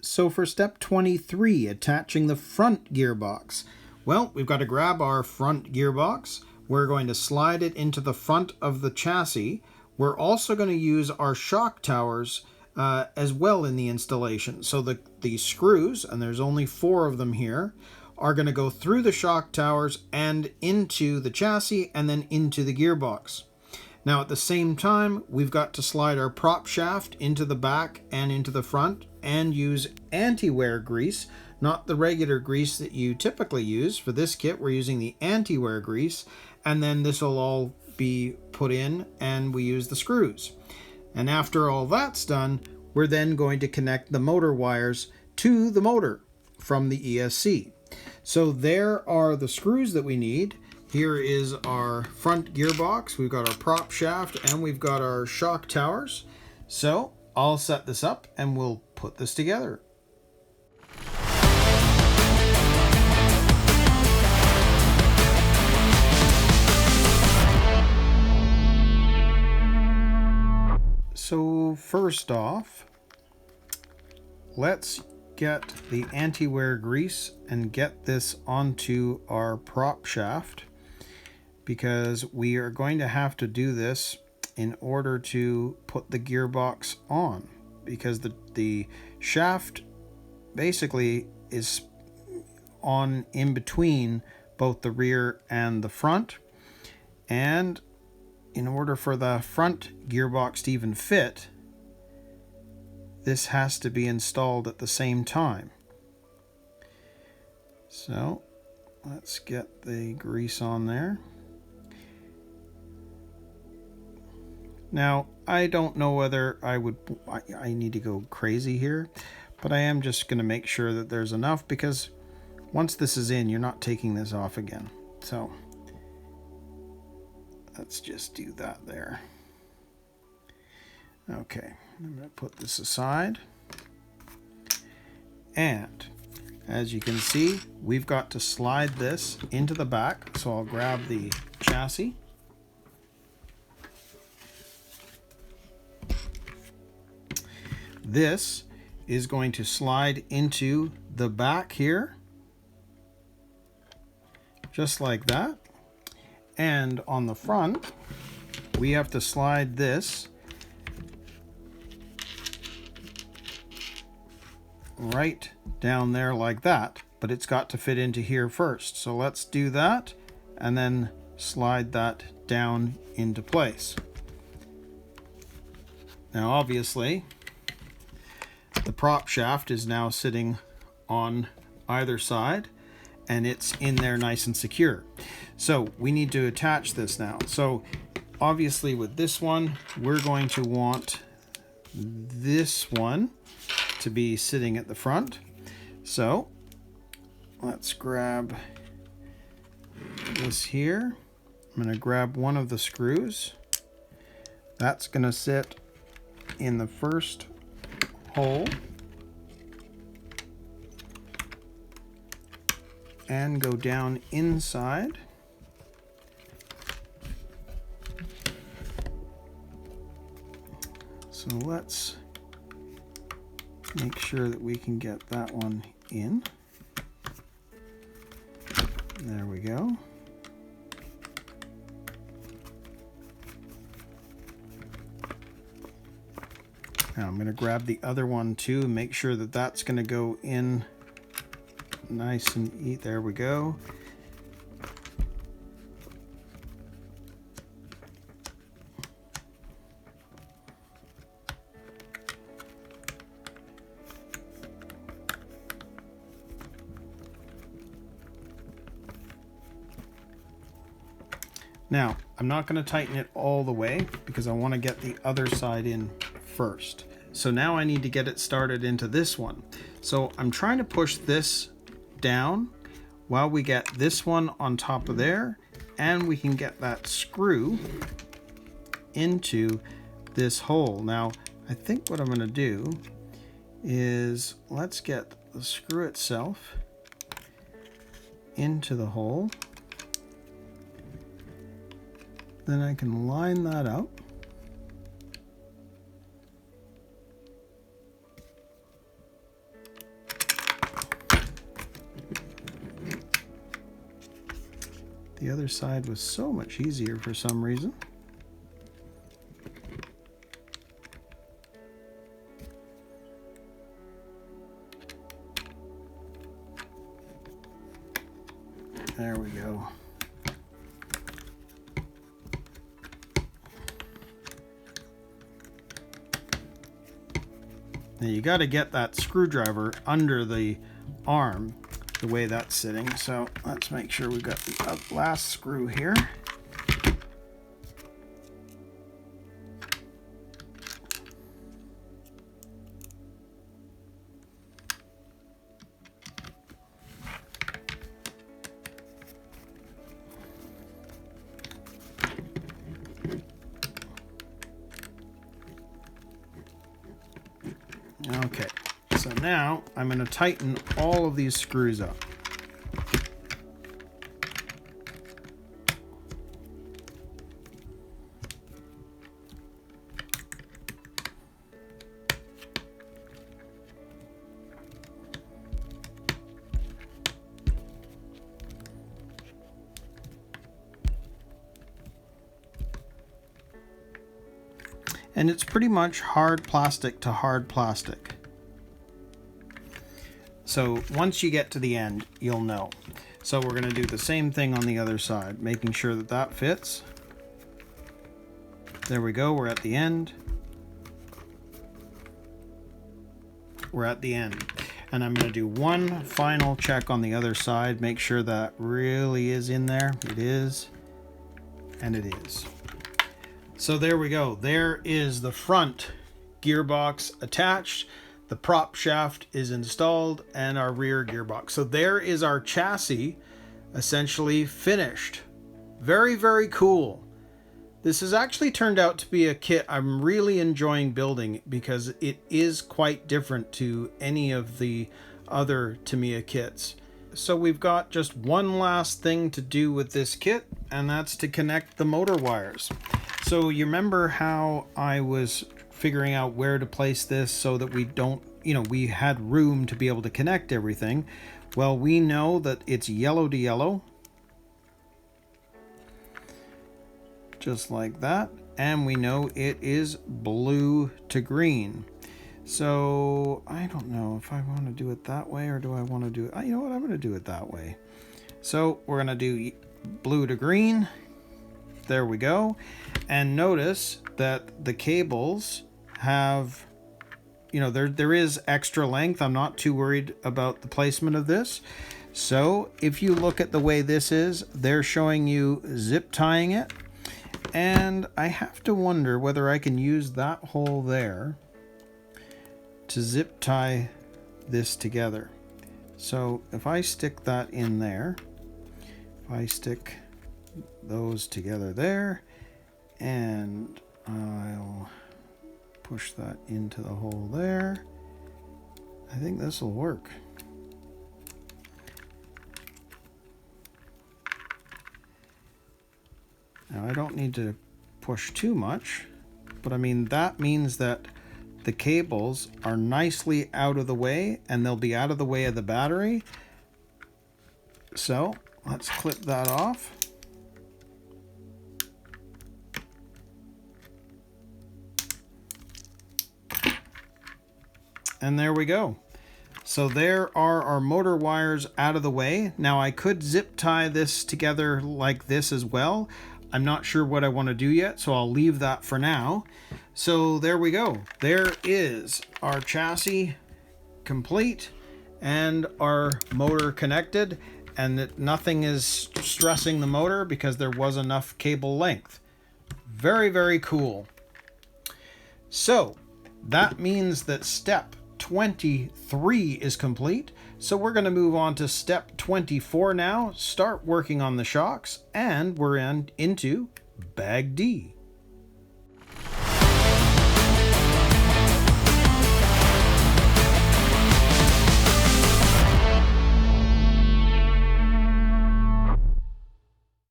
So for step 23, attaching the front gearbox. Well, we've got to grab our front gearbox. We're going to slide it into the front of the chassis. We're also going to use our shock towers as well in the installation. So the screws, and there's only 4 of them here, are going to go through the shock towers and into the chassis and then into the gearbox. Now at the same time, we've got to slide our prop shaft into the back and into the front and use anti-wear grease, not the regular grease that you typically use. For this kit, we're using the anti-wear grease, and then this will all be put in and we use the screws. And after all that's done, we're then going to connect the motor wires to the motor from the ESC. So there are the screws that we need. Here is our front gearbox. We've got our prop shaft and we've got our shock towers. So I'll set this up and we'll put this together. So first off, let's get the anti-wear grease and get this onto our prop shaft, because we are going to have to do this in order to put the gearbox on, because the shaft basically is on in between both the rear and the front, and in order for the front gearbox to even fit, this has to be installed at the same time. So let's get the grease on there. Now, I don't know whether I need to go crazy here, but I am just going to make sure that there's enough, because once this is in, you're not taking this off again. So let's just do that there. Okay, I'm going to put this aside. And as you can see, we've got to slide this into the back. So I'll grab the chassis. This is going to slide into the back here, just like that. And on the front, we have to slide this right down there like that, but it's got to fit into here first. So let's do that and then slide that down into place. Now obviously the prop shaft is now sitting on either side and it's in there nice and secure. So we need to attach this now. So obviously with this one, we're going to want this one to be sitting at the front. So let's grab this here. I'm going to grab one of the screws. That's going to sit in the first hole and go down inside. So let's make sure that we can get that one in. There we go. Now I'm going to grab the other one too and make sure that that's going to go in nice and neat. There we go. Now, I'm not going to tighten it all the way because I want to get the other side in first. So now I need to get it started into this one. So I'm trying to push this down while we get this one on top of there, and we can get that screw into this hole. Now, I think what I'm going to do is let's get the screw itself into the hole. Then I can line that up. The other side was so much easier for some reason. There we go. Now you got to get that screwdriver under the arm the way that's sitting. So let's make sure we've got the last screw here. Okay, so now I'm going to tighten all of these screws up. And it's pretty much hard plastic to hard plastic. So once you get to the end, you'll know. So we're going to do the same thing on the other side, making sure that that fits. There we go, we're at the end. We're at the end. And I'm going to do one final check on the other side, make sure that really is in there. It is, and it is. So there we go. There is the front gearbox attached. The prop shaft is installed and our rear gearbox. So there is our chassis essentially finished. Very, very cool. This has actually turned out to be a kit I'm really enjoying building because it is quite different to any of the other Tamiya kits. So we've got just one last thing to do with this kit, and that's to connect the motor wires. So you remember how I was figuring out where to place this so that we don't, we had room to be able to connect everything. Well, we know that it's yellow to yellow, just like that. And we know it is blue to green. So I don't know if I want to do it that way or do I want to do it, you know what, I'm going to do it that way. So we're going to do blue to green. There we go. And notice that the cables have, there is extra length. I'm not too worried about the placement of this. So if you look at the way this is, they're showing you zip tying it. And I have to wonder whether I can use that hole there to zip tie this together. So if I stick that in there, if I stick those together there, and I'll push that into the hole there, I think this will work. Now I don't need to push too much, but I mean that means that the cables are nicely out of the way and they'll be out of the way of the battery. So let's clip that off. And there we go. So there are our motor wires out of the way. Now I could zip tie this together like this as well. I'm not sure what I want to do yet, so I'll leave that for now. So there we go. There is our chassis complete and our motor connected, and that nothing is stressing the motor because there was enough cable length. Very, very cool. So that means that step 23 is complete. So we're going to move on to step 24 now, start working on the shocks, and we're into bag D.